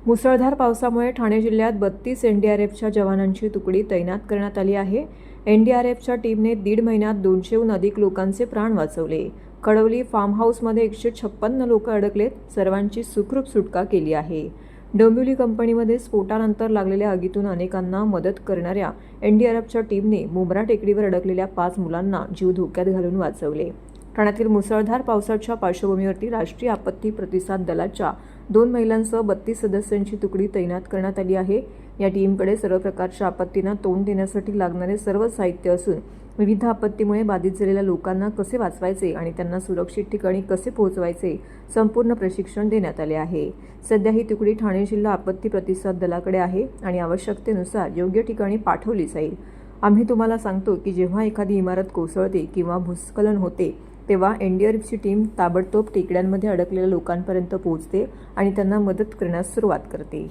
मुसळधार पावसामुळे ठाणे जिल्ह्यात 32 एनडीआरएफच्या जवानांची तुकडी तैनात करण्यात आली आहे। एनडीआरएफच्या टीमने 1.5 महिन्यात 200हून अधिक लोकांचे प्राण वाचवले। कडवली फार्म हाऊसमध्ये 156 लोक अडकलेत। सर्वांची सुखरूप सुटका केली आहे। डोंबिवली कंपनीमध्ये स्फोटानंतर लागलेल्या आगीतून अनेकांना मदत करणाऱ्या एनडीआरएफच्या टीमने मुंब्रा टेकडीवर अडकलेल्या 5 मुलांना जीव धोक्यात घालून वाचवले। ठाण्यातील मुसळधार पावसाच्या पार्श्वभूमीवरती राष्ट्रीय आपत्ती प्रतिसाद दलाच्या 2 महिलांसह 32 सदस्यांची तुकडी तैनात करण्यात आली आहे। या टीमकडे सर्व प्रकारच्या आपत्तींना तोंड देण्यासाठी लागणारे सर्व साहित्य असून विविध आपत्तीमुळे बाधित झालेल्या लोकांना कसे वाचवायचे आणि त्यांना सुरक्षित ठिकाणी कसे पोहोचवायचे संपूर्ण प्रशिक्षण देण्यात आले आहे। सध्या ही तुकडी ठाणे जिल्हा आपत्ती प्रतिसाद दलाकडे आहे आणि आवश्यकतेनुसार योग्य ठिकाणी पाठवली जाईल। आम्ही तुम्हाला सांगतो की जेव्हा एखादी इमारत कोसळते किंवा भूस्खलन होते तेव्हा एनडीआरएफची टीम ताबडतोब टेकड्यांमध्ये अडकलेल्या लोकांपर्यंत पोहोचते आणि त्यांना मदत करण्यास सुरुवात करते।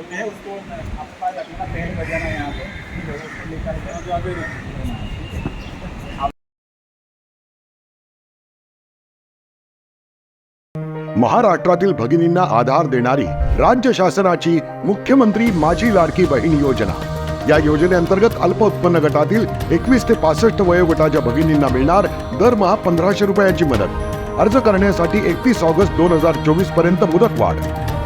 है उसको आपके पास अपना पहल बजाना है यहाँ पे उसको लेकर के जो अभी महाराष्ट्रातील भगिनींना आधार देणारी राज्य शासनाची मुख्यमंत्री माझी लाडकी बहीण योजना। या योजनेअंतर्गत अल्प उत्पन्न गटातील 21 ते 65 वयोगटाच्या भगिनींना मिळणार दरमहा 1500 रुपयांची मदत। अर्ज करण्यासाठी 31 ऑगस्ट 2024 पर्यंत मुदतवाढ।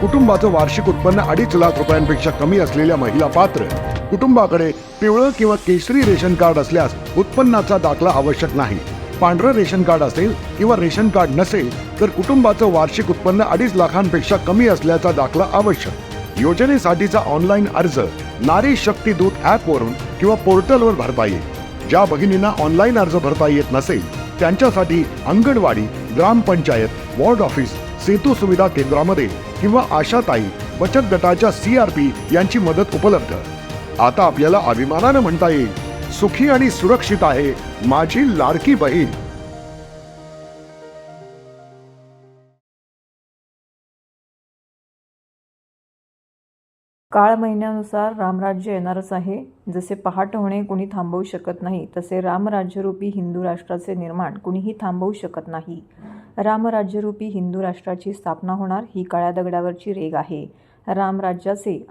कुटुंबाचं वार्षिक उत्पन्न 2.5 लाख रुपयांपेक्षा कमी असलेल्या महिला पात्र। कुटुंबाकडे पिवळं किंवा केशरी रेशन कार्ड असल्यास उत्पन्नाचा दाखला आवश्यक नाही। पांढरं रेशन कार्ड असेल किंवा रेशन कार्ड नसेल तर कुटुंबाचं वार्षिक उत्पन्न 2.5 लाखांपेक्षा कमी असल्याचा दाखला आवश्यक। योजनेसाठीचा ऑनलाईन अर्ज नारी शक्ती दूत ॲपवरून किंवा पोर्टलवर भरता येईल। ज्या भगिनींना ऑनलाईन अर्ज भरता येत नसेल त्यांच्यासाठी अंगणवाडी, ग्रामपंचायत, वॉर्ड ऑफिस, सेतू सुविधा केंद्रामध्ये किंवा आशाताई बचत गटाच्या CRP यांची मदत उपलब्ध। आता आपल्याला अभिमानाने म्हणता येईल, सुखी आणि सुरक्षित आहे माझी लाडकी बहीण। काळ महिन्यानुसार रामराज्य येणारच आहे। जसे पहाट होणे कुणी थांबवू शकत नाही तसे रामराज्यरूपी हिंदू राष्ट्राचे निर्माण कुणीही थांबवू शकत नाही। रामराज्यरूपी हिंदू राष्ट्राची स्थापना होणार ही काळ्या दगडावरची रेघ आहे। रामराज्याचे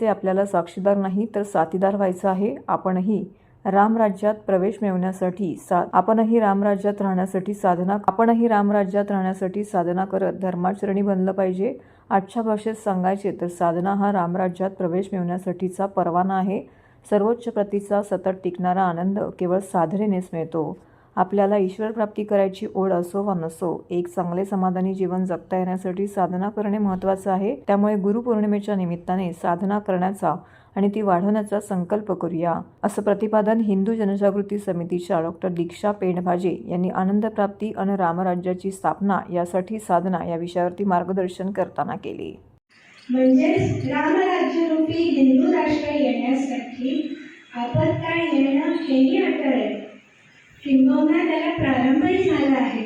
आपल्याला साक्षीदार नाही तर साथीदार व्हायचं आहे। आपणही रामराज्यात प्रवेश मिळवण्यासाठी आपणही रामराज्यात राहण्यासाठी साधना करत धर्माचरणी बनलं पाहिजे। आजच्या भाषेत सांगायचे तर साधना हा रामराज्यात प्रवेश मिळवण्यासाठीचा परवाना आहे। सर्वोच्च प्रतीचा सतत टिकणारा आनंद केवळ साधनेनेच मिळतो। आपल्याला ईश्वर प्राप्ती करायची ओढ असो वा नसो, एक चांगले समाधानी जीवन जगता येण्यासाठी साधना करणे महत्त्वाचं आहे। त्यामुळे गुरुपौर्णिमेच्या निमित्ताने साधना करण्याचा आणि ती वाढवण्याचा संकल्प करूया, असं प्रतिपादन हिंदू जनजागृती समितीच्या डॉ. दीक्षा पेंडभाजे यांनी आनंदप्राप्ती आणि रामराज्याची स्थापना यासाठी साधना या विषयावरती मार्गदर्शन करताना केले। म्हणजे रामराज्यरूपी हिंदू राष्ट्र येण्यासाठी आपत्काळ येणं हेही अटळ आहे, किंबहुना त्याला प्रारंभही झाला आहे।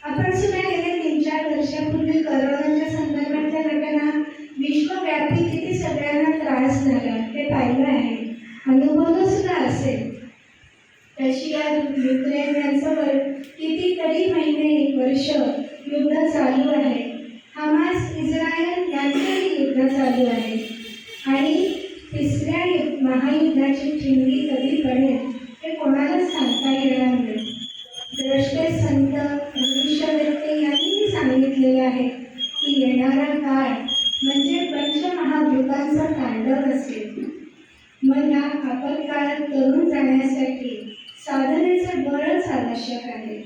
आपण सुद्धा गेल्या 3-4 वर्षापूर्वी करोनाच्या संदर्भातल्या घटना विश्वव्यापी किती सगळ्यांना त्रास झाला ते पाहिलं आहे, अनुभवलं सुद्धा असेल। रशिया युक्रेन यांच्यावर कितीतरी महिने, 1 वर्ष युद्ध चालू आहे। हमास इस्रायल यांचंही युद्ध चालू आहे आणि 3ऱ्या महायुद्धाची ठिणगी कधी पडेल हे कोणालाच सांगता येणार नाही। द्रष्टे संत भविष्यवेत्ते यांनीही सांगितलेले आहे की येणारा काळ म्हणजे पंचमहाभूतांचा तांडव असेल। मग या आपत्काळात तरुण जाण्यासाठी साधनेचे बळच आवश्यक आहे।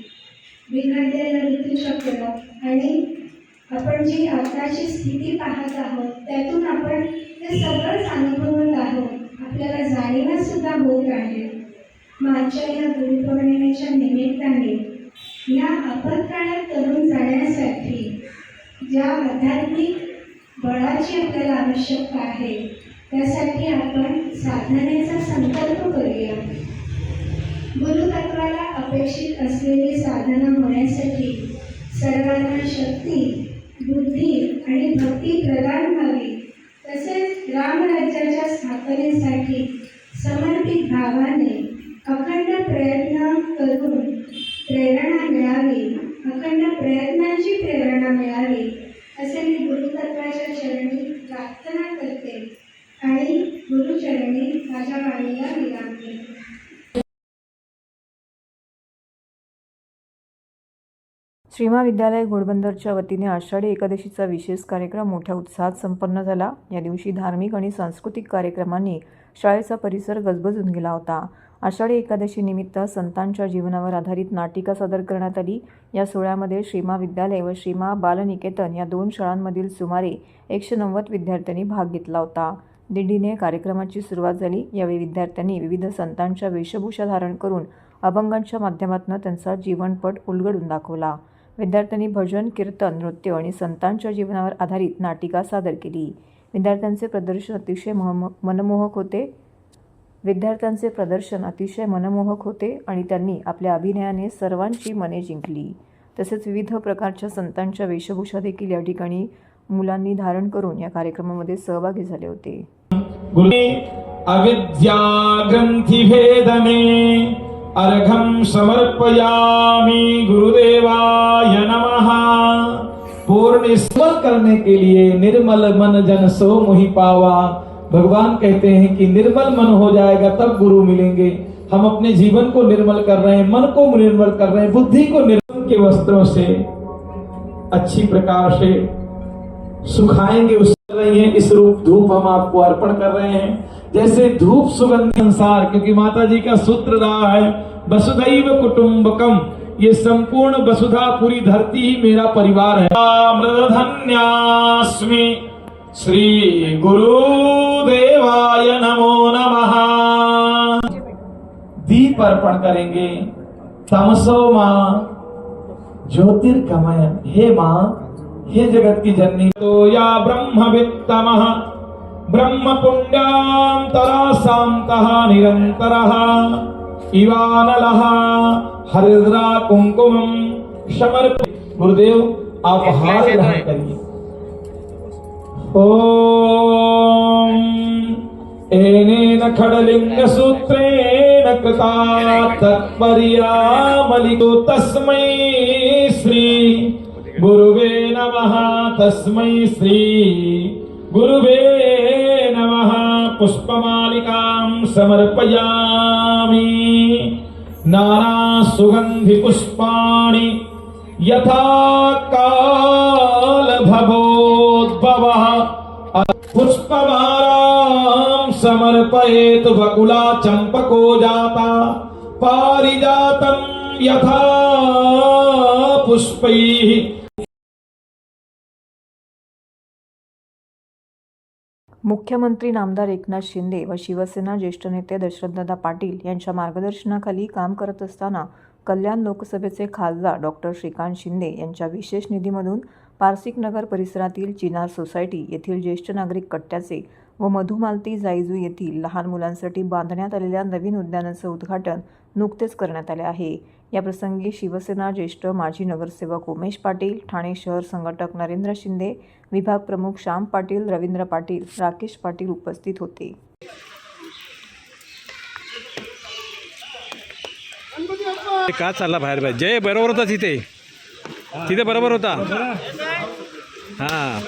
विखंडलेलं ऋतुचक्र आणि आपण जी आताची स्थिती पाहत आहोत त्यातून आपण ते सगळंच अनुभवत आहोत. आपल्याला जाणीवा सुद्धा होत आहे. मागच्या या गुरुपौर्णिमेच्या निमित्ताने या आपत्काळात तरुण जाण्यासाठी ज्या आध्यात्मिक बळाची आपल्याला आवश्यकता आहे त्यासाठी आपण साधनेचा संकल्प करूया. गुरुतत्वाला अपेक्षित असलेली साधना होण्यासाठी सर्वांना शक्ती, बुद्धी आणि भक्ती प्रदान व्हावी. तसेच रामराज्याच्या स्थापनेसाठी समर्पित भावाने अखंड प्रयत्न करून प्रेरणा मिळावी, अखंड प्रयत्नांची प्रेरणा मिळावी असे मी गुरुतत्वाच्या चरणी प्रार्थना करते आणि गुरुचरणी माझ्या वाणीला विराम देते. श्री महाविद्यालय घोडबंदरच्या वतीने आषाढी एकादशीचा विशेष कार्यक्रम मोठ्या उत्साहात संपन्न झाला. या दिवशी धार्मिक आणि सांस्कृतिक कार्यक्रमांनी शाळेचा परिसर गजबजून गेला होता. आषाढी एकादशी निमित्त संतांच्या जीवनावर आधारित नाटिका सादर करण्यात आली. या सोहळ्यामध्ये श्री महाविद्यालय व श्री महा बालनिकेतन या दोन शाळांमधील सुमारे 190 विद्यार्थ्यांनी भाग घेतला होता. दिंडीने कार्यक्रमाची सुरुवात झाली. यावेळी विद्यार्थ्यांनी विविध संतांच्या वेशभूषा धारण करून अभंगांच्या माध्यमातून त्यांचा जीवनपट उलगडून दाखवला. विद्यार्थ्यांनी भजन, कीर्तन, नृत्य आणि संतांच्या जीवनावर आधारित नाटिका सादर केली. विद्यार्थ्यांचे प्रदर्शन अतिशय मनमोहक होते आणि त्यांनी आपल्या अभिनयाने सर्वांची मने जिंकली. तसेच विविध प्रकारच्या संतांच्या वेशभूषा देखील या ठिकाणी मुलांनी धारण करून या कार्यक्रमामध्ये सहभागी झाले होते. अविद्या ग्रंथि भेदने अर्घं समर्पयामि गुरुदेवाय नमः। पूर्ण स्मरण करने के लिए निर्मल मन जन सो मोहि पावा। भगवान कहते हैं कि निर्मल मन हो जाएगा तब गुरु मिलेंगे। हम अपने जीवन को निर्मल कर रहे हैं, मन को निर्मल कर रहे हैं, बुद्धि को निर्मल के वस्त्रों से अच्छी प्रकार से सुखाएंगे। उस रही है इस रूप धूप हम आपको अर्पण कर रहे हैं। जैसे धूप सुगंधि संसार, क्योंकि माता जी का सूत्र रहा है वसुधैव कुटुंबकम, ये संपूर्ण वसुधा पूरी धरती ही मेरा परिवार है। अमृतधन्यास्मि श्री गुरुदेवाय नमो नमः। दीप अर्पण करेंगे। तमसो मां ज्योतिर्गमय, हे मां, हे जगत की जननी। तो या ब्रह्मवित्तमः ब्रह्म पुण्यांतरासान्तः निरन्तरः इवानलः हरिद्रा कुंकुमं समर्पयामि। गुरुदेव आप हार ग्रहण करिए। ओम एनेन खडलिंग सूत्रेण कृता तत्पर्यामलिको तस्मै श्री गुरुवे नमः। तस्मै श्री गुरुवे नमः। पुष्पमालिकां समर्पयामि। नाना सुगंधि पुष्पाणि यथा काल भवोद्भवः। पुष्पमालां समर्पयेत् बकुला चंपको जाता। पारिजातं यथा पुष्पैः। मुख्यमंत्री नामदार एकनाथ शिंदे व शिवसेना ज्येष्ठ नेते दशरथदादा पाटील यांच्या मार्गदर्शनाखाली काम करत असताना कल्याण लोकसभेचे खासदार डॉक्टर श्रीकांत शिंदे यांच्या विशेष निधीमधून पारसिक नगर परिसरातील चिनार सोसायटी येथील ज्येष्ठ नागरिक कट्ट्याचे व मधुमालती जाईजू येथील लहान मुलांसाठी बांधण्यात आलेल्या नवीन उद्यानाचे उद्घाटन नुकतेच करण्यात आले आहे। याप्रसंगी शिवसेना ज्येष्ठ माजी नगरसेवक उमेश पाटील, ठाणे शहर संघटक नरेंद्र शिंदे, विभाग प्रमुख श्याम पाटील, रवींद्र पाटील, राकेश पाटील उपस्थित होते। का चालला बाहेर बाहेर जय बरोबर होता तिथे तिथे बरोबर होता। हां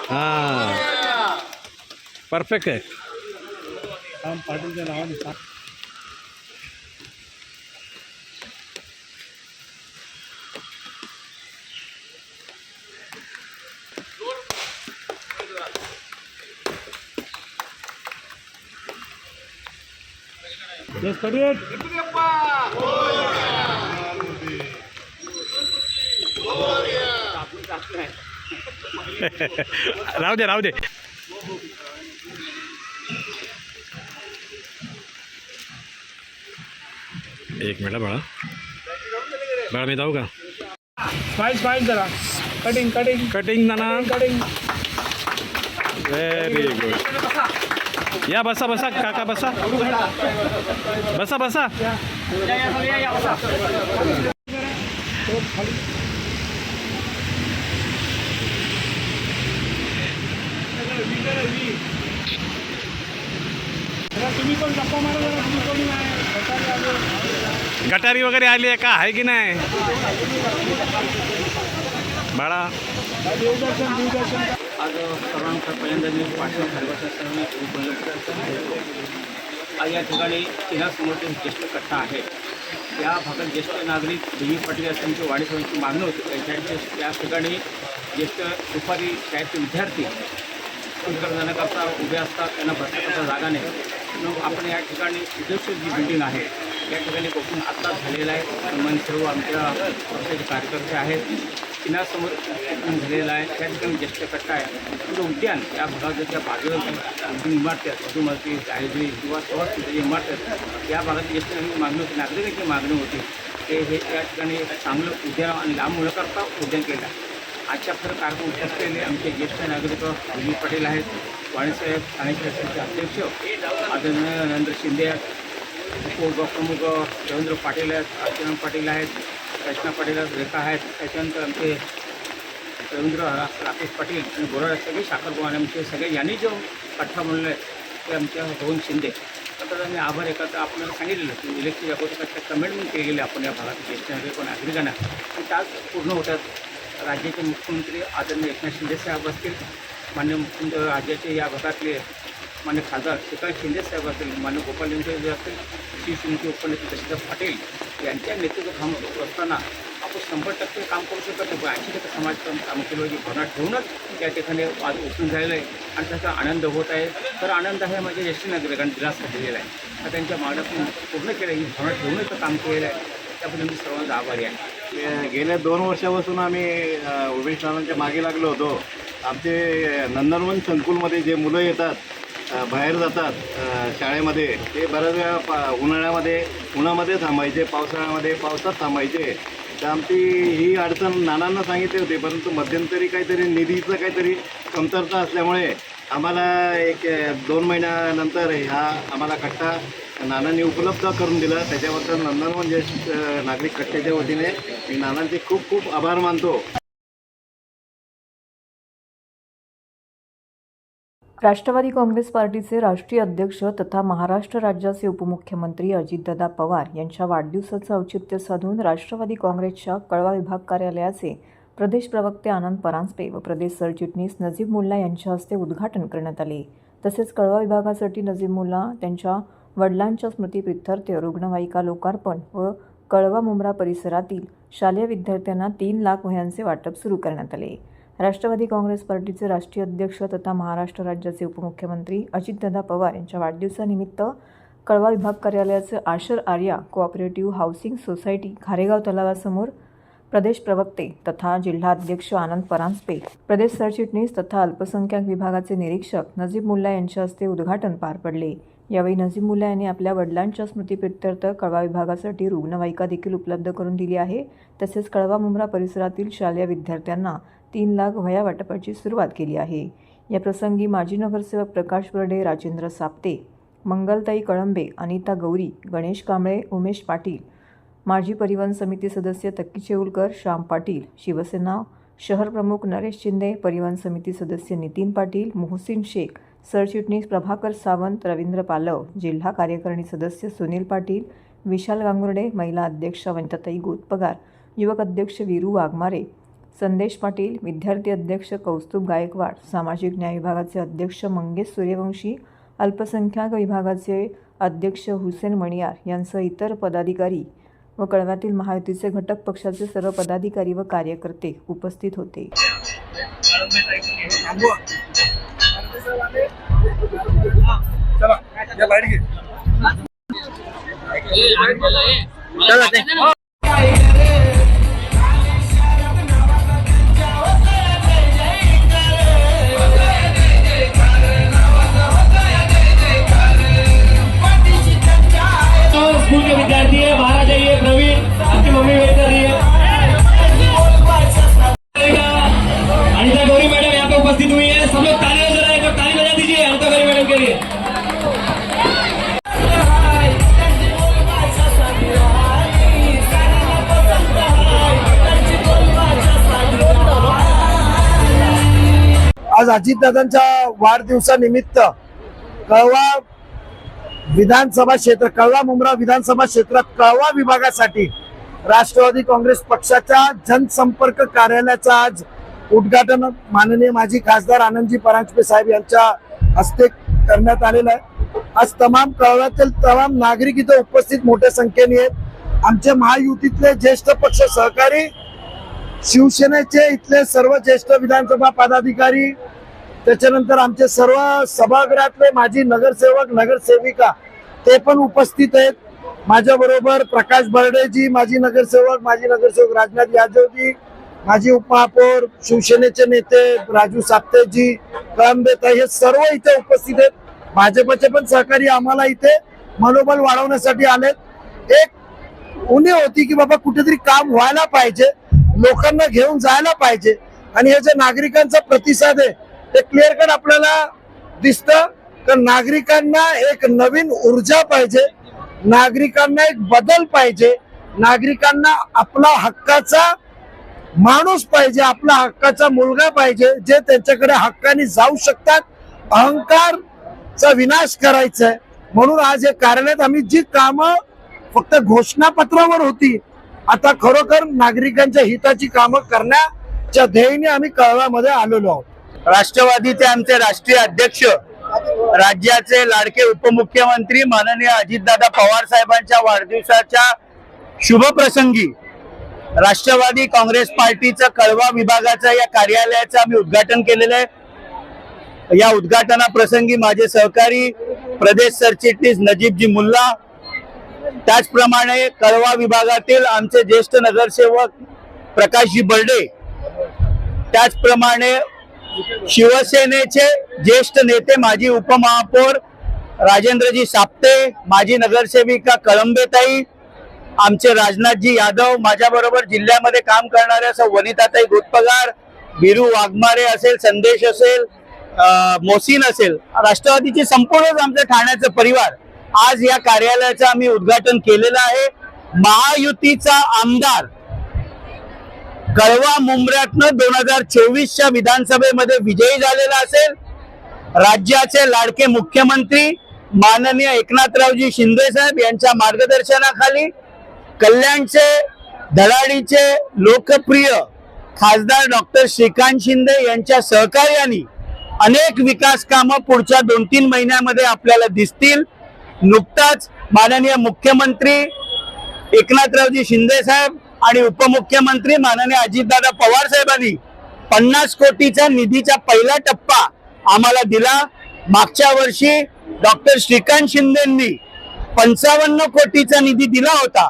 हां परफेक्ट आहे। राहू दे राहू दे. एक मिनिट बाळा. बाळा मी जाऊ का? स्माइल जरा. कटिंग कटिंग कटिंग नाना. कटिंग. Very good. या बसा बसा काका बसा बसा बसा. तुम्ही पण गप्पा मारा जरा. तुम्ही कोणी आहे? गटारी वगैरे आली आहे का? आहे की नाही बाळा? देवदर्शन देवदर्शन. आज सर्वांचा पहिल्यांदा मी पाठवा आज या ठिकाणी किल्ल्यासमोरचे ज्येष्ठ कट्टा आहे. या भागात ज्येष्ठ नागरिक देवी पाटील यांची वाढीसोडीची मागणी होती. त्यांच्या या ठिकाणी ज्येष्ठ दुपारी शाळेचे विद्यार्थी संस्कार जाण्याकरता उभे असतात. त्यांना बसण्याकरता जागा नाही. म्हणून आपण या ठिकाणी उद्देश जी बिल्डिंग आहे या ठिकाणी बसून आत्ताच झालेला आहे. मन सर्व आमच्या पक्षाचे कार्यकर्ते आहेत. किनाऱ्यासमोर झालेला आहे. त्या ठिकाणी ज्येष्ठ कट्टा आहे. पुढे उद्यान या भागाच्या बाजूला इमारती आहेत. मधुमती गायत्री किंवा सर्वात इमारती आहेत. या भागाची ज्येष्ठ मागणी होती, नागरिकांची मागणी होती. ते हे या ठिकाणी चांगलं उद्यान आणि लांब न करता उद्यान केलं आहे. आजच्या खरं कार्यक्रम उपस्थित आमचे ज्येष्ठ नागरिक देवी पाटील आहेत, वाणीसाहेब ठाणे अध्यक्ष आदरणीय नरेंद्र शिंदे आहेत, उपप्रमुख रवींद्र पाटील आहेत, अर्चना पाटील आहेत, रचना पाटील आहेत, रेखा आहेत. त्याच्यानंतर आमचे रवींद्र राकेश पाटील आणि बोरा सगळे शाखरगोवाने आमचे सगळे यांनी जो कट्टा म्हणलं आहे ते आमच्या रोहन शिंदे. तर आम्ही आभार एखादा आपल्याला सांगितलेलं की इलेक्शन अगोदर कमेंटमेंट केलेले आपण या भागात ज्येष्ठ नागरिक नागरिकांना आणि त्याच पूर्ण होतात. राज्याचे मुख्यमंत्री आदरणीय एकनाथ शिंदे साहेब असतील, मान्य मुख्यमंत्री राज्याचे या भागातले मान्य खासदार श्रीकांत शिंदे साहेब असतील, मान्य गोपाल लिंगे असतील, शिवसेनेचे उपनेते दशरथ पाटील यांच्या नेतृत्व असताना आपण 100% काम करू शकत नाही. 80% समाजकाम काम केलं जी भावना ठेवूनच या ठिकाणी आज उचलून झालेलं आहे आणि त्याचा आनंद होत आहे. तर आनंद आहे म्हणजे ज्येष्ठ नागरिकांनी दिलासा दिलेला आहे. तर त्यांच्या मागण्या पूर्ण केल्या, ही भावना ठेवूनच काम केलेलं आहे. त्याबद्दल मी सर्वांचा आभारी आहे. गेल्या 2 वर्षापासून आम्ही उमेश नानांच्या मागे लागलो होतो. आमचे नंदनवन संकुलमध्ये जे मुलं येतात, बाहेर जातात शाळेमध्ये, ते बऱ्याच वेळा उन्हामध्ये थांबायचे, पावसाळ्यामध्ये पावसात थांबायचे. तर आमची ही अडचण नानांना सांगितली होती, परंतु मध्यंतरी काहीतरी निधीचं काहीतरी कमतरता असल्यामुळे आम्हाला 1-2 महिन्यानंतर आम्हाला कट्टा नानांनी उपलब्ध करून दिला. त्याच्याबद्दल नंदनवन ज्येष्ठ नागरिक कट्ट्याच्या वतीने मी नानांचे खूप खूप आभार मानतो. राष्ट्रवादी काँग्रेस पार्टीचे राष्ट्रीय अध्यक्ष तथा महाराष्ट्र राज्याचे उपमुख्यमंत्री अजितदादा पवार यांच्या वाढदिवसाचं औचित्य साधून राष्ट्रवादी काँग्रेसच्या कळवा विभाग कार्यालयाचे प्रदेश प्रवक्ते आनंद परांजपे व प्रदेश सरचिटणीस नजीब मुल्ला यांच्या हस्ते उद्घाटन करण्यात आले. तसेच कळवा विभागासाठी नजीब मुल्ला त्यांच्या वडिलांच्या स्मृतीप्रित्यर्थ रुग्णवाहिका लोकार्पण व कळवा मुंब्रा परिसरातील शालेय विद्यार्थ्यांना 3 लाख वह्यांचे वाटप सुरू करण्यात आले. राष्ट्रवादी काँग्रेस पार्टीचे राष्ट्रीय अध्यक्ष तथा महाराष्ट्र राज्याचे उपमुख्यमंत्री अजितदादा पवार यांच्या वाढदिवसानिमित्त कळवा विभाग कार्यालयाचे Ashar Arya cooperative housing society Kharegaon तलावासमोर प्रदेश प्रवक्ते तथा जिल्हाध्यक्ष आनंद परांजपे, प्रदेश सरचिटणीस तथा अल्पसंख्याक विभागाचे निरीक्षक नजीब मुल्ला यांच्या हस्ते उद्घाटन पार पडले. यावेळी नजीब मुल्ला यांनी आपल्या वडिलांच्या स्मृतीप्रित्यर्थ कळवा विभागासाठी रुग्णवाहिका देखील उपलब्ध करून दिली आहे. तसेच कळवा मुंब्रा परिसरातील शालेय विद्यार्थ्यांना 3 लाख वह्या वाटपाची सुरुवात केली आहे. या प्रसंगी माजी नगरसेवक प्रकाश बर्डे, राजेंद्र साप्ते, मंगलताई कळंबे, अनिता गौरी, गणेश कांबळे, उमेश पाटील, माजी परिवहन समिती सदस्य तक्की चेऊलकर, श्याम पाटील, शिवसेना शहर प्रमुख नरेश शिंदे, परिवहन समिती सदस्य नितीन पाटील, मोहसिन शेख, सरचिटणीस प्रभाकर सावंत, रवींद्र पालव, जिल्हा कार्यकारिणी सदस्य सुनील पाटील, विशाल गांगुर्डे, महिला अध्यक्ष वनिताताई गोतपगार, युवक अध्यक्ष वीरू वाघमारे, संदेश पाटील, विद्यार्थी अध्यक्ष कौस्तुभ गायकवाड, सामाजिक न्याय विभागाचे अध्यक्ष मंगेश सूर्यवंशी, अल्पसंख्याक विभागाचे अध्यक्ष हुसेन मणियार यांसह इतर पदाधिकारी व कळव्यातील महायुतीचे घटक पक्षाचे सर्व पदाधिकारी व कार्यकर्ते उपस्थित होते. आज अजितदादांच्या वाढदिवसानिमित्त कळवा मुंब्रा विधानसभा क्षेत्रात कळवा विभागासाठी राष्ट्रवादी काँग्रेस पक्षाच्या जनसंपर्क कार्यालयाचं आज उद्घाटन माननीय माजी खासदार आनंदजी परांजपे साहेब यांच्या हस्ते करण्यात आलेलं आहे. आज कळव्यातील तमाम नागरिक इथे उपस्थित मोठ्या संख्येने आहेत. आमचे महायुतीतले ज्येष्ठ पक्ष सहकारी, शिवसेनेचे इथले सर्व ज्येष्ठ विधानसभा पदाधिकारी, त्याच्यानंतर आमचे सर्व सभागृहातले माजी नगरसेवक नगरसेविका ते पण उपस्थित आहेत. माझ्या बरोबर प्रकाश बर्डेजी माजी नगरसेवक राजनाथ यादवजी माजी उपमहापौर, शिवसेनेचे नेते राजू साप्तेजी, कळंबेताई, हे सर्व इथे उपस्थित आहेत. भाजपचे पण सहकारी आम्हाला इथे मनोबल वाढवण्यासाठी आलेत. एक उणीव होती की बाबा कुठेतरी काम व्हायला पाहिजे, लोकांना घेऊन जायला पाहिजे, आणि हे जे नागरिकांचा प्रतिसाद आहे ते क्लिअर कट आपल्याला दिसतं. तर नागरिकांना एक नवीन ऊर्जा पाहिजे, नागरिकांना एक बदल पाहिजे, नागरिकांना आपला हक्काचा माणूस पाहिजे, आपला हक्काचा मुलगा पाहिजे, जे त्यांच्याकडे हक्काने जाऊ शकतात. अहंकारचा विनाश करायचा आहे म्हणून आज हे कार्यालयात आम्ही जी कामं फक्त घोषणापत्रावर होती, आता खरोखर नागरिकांच्या हिताची कामं करण्याच्या ध्येयाने आम्ही कळव्यामध्ये आलेलो आहोत. राष्ट्रवादीचे आमचे राष्ट्रीय अध्यक्ष, राज्याचे लाडके उपमुख्यमंत्री माननीय अजितदादा पवार साहेबांच्या वाढदिवसाच्या शुभप्रसंगी राष्ट्रवादी काँग्रेस पार्टीचं कळवा विभागाचं या कार्यालयाचं आम्ही उद्घाटन केलेलं आहे. या उद्घाटनाप्रसंगी माझे सहकारी प्रदेश सरचिटणीस नजीबजी मुल्ला, त्याचप्रमाणे कळवा विभागातील आमचे ज्येष्ठ नगरसेवक प्रकाशजी बर्डे, त्याचप्रमाणे शिवसेनेचे ज्येष्ठ नेते माजी उपमहापौर राजेंद्रजी साप्ते, माजी नगरसेविका कळंबेताई, आमचे राजनाथजी यादव, माझ्याबरोबर जिल्ह्यामध्ये काम करणाऱ्या वनिताताई गोतपगार, बिरू वाघमारे असेल, संदेश असेल, मोसीन असेल, राष्ट्रवादीचे संपूर्ण आमचं ठाण्याचं परिवार आज या कार्यालयाचं आम्ही उद्घाटन केलेलं आहे. महायुतीचा आमदार कळवा मुंब्र्यातनं 2024च्या विधानसभेमध्ये विजयी झालेला असेल. राज्याचे लाडके मुख्यमंत्री माननीय एकनाथरावजी शिंदे साहेब यांच्या मार्गदर्शनाखाली कल्याणचे धडाडीचे लोकप्रिय खासदार डॉक्टर श्रीकांत शिंदे यांच्या सहकार्याने अनेक विकास कामं पुढच्या 2-3 महिन्यामध्ये आपल्याला दिसतील. नुकताच माननीय मुख्यमंत्री एकनाथरावजी शिंदे साहेब आणि उपमुख्यमंत्री माननीय अजितदादा पवार साहेबांनी 50 कोटीचा निधीचा पहिला टप्पा आम्हाला दिला. मागच्या वर्षी डॉक्टर श्रीकांत शिंदेंनी 55 कोटीचा निधी दिला होता.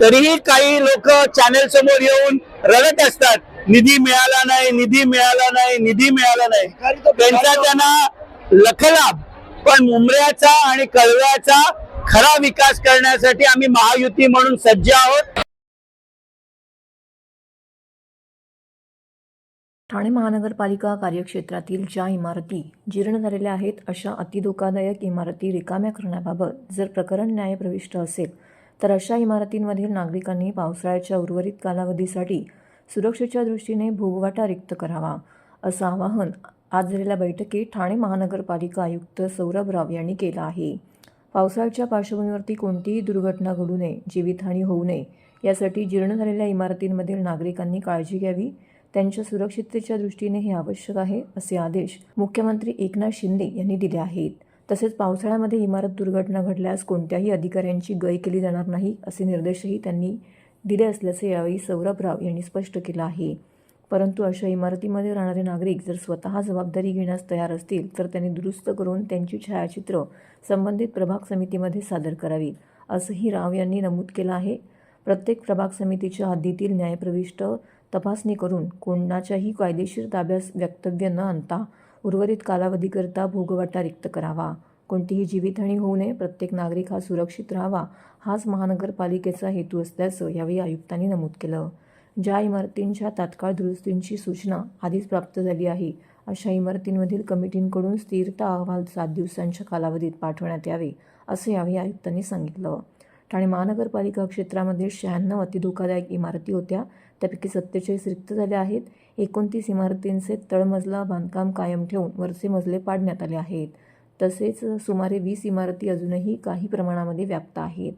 तरीही काही लोक चॅनेल समोर येऊन रडत असतात, निधी मिळाला नाही, निधी मिळाला नाही, निधी मिळाला नाही. त्यांचा त्यांना लखलाभ, पण मुंब्र्याचा आणि कळव्याचा खरा विकास करण्यासाठी आम्ही महायुती म्हणून सज्ज आहोत. ठाणे महानगरपालिका कार्यक्षेत्रातील ज्या इमारती जीर्ण झालेल्या आहेत अशा अतिधोकादायक इमारती रिकाम्या करण्याबाबत जर प्रकरण न्यायप्रविष्ट असेल तर अशा इमारतींमधील नागरिकांनी पावसाळ्याच्या उर्वरित कालावधीसाठी सुरक्षेच्या दृष्टीने भोगवाटा रिक्त करावा, असं आवाहन आज झालेल्या बैठकीत ठाणे महानगरपालिका आयुक्त सौरभ राव यांनी केलं आहे. पावसाळ्याच्या पार्श्वभूमीवरती कोणतीही दुर्घटना घडू नये, जीवितहानी होऊ नये यासाठी जीर्ण झालेल्या इमारतींमधील नागरिकांनी काळजी घ्यावी. त्यांच्या सुरक्षिततेच्या दृष्टीने हे आवश्यक आहे, असे आदेश मुख्यमंत्री एकनाथ शिंदे यांनी दिले आहेत. तसेच पावसाळ्यामध्ये इमारत दुर्घटना घडल्यास कोणत्याही अधिकाऱ्यांची गय केली जाणार नाही, असे निर्देशही त्यांनी दिले असल्याचे यावेळी सौरभ राव यांनी स्पष्ट केलं आहे. परंतु अशा इमारतीमध्ये राहणारे नागरिक जर स्वतः जबाबदारी घेण्यास तयार असतील तर त्यांनी दुरुस्त करून त्यांची छायाचित्र संबंधित प्रभाग समितीमध्ये सादर करावीत, असंही राव यांनी नमूद केलं आहे. प्रत्येक प्रभाग समितीच्या हद्दीतील न्यायप्रविष्ट तपासणी करून कोणाच्याही कायदेशीर ताब्यास वक्तव्य न आणता उर्वरित कालावधीकरता भोगवाटा रिक्त करावा. कोणतीही जीवितहानी होऊ नये, प्रत्येक नागरिक हा सुरक्षित राहावा, हाच महानगरपालिकेचा हेतू असल्याचं यावेळी आयुक्तांनी नमूद केलं. ज्या इमारतींच्या तात्काळ दुरुस्तींची सूचना आधीच प्राप्त झाली आहे अशा इमारतींमधील कमिटींकडून स्थिरता अहवाल 7 दिवसांच्या कालावधीत पाठवण्यात यावे, असं यावेळी आयुक्तांनी सांगितलं. ठाणे महानगरपालिका क्षेत्रामध्ये 96 अतिधोकादायक इमारती होत्या, त्यापैकी 47 रिक्त झाल्या आहेत. 29 इमारतींचे तळमजला बांधकाम कायम ठेवून वरचे मजले पाडण्यात आले आहेत. तसेच सुमारे 20 इमारती अजूनही काही प्रमाणामध्ये व्याप्त आहेत.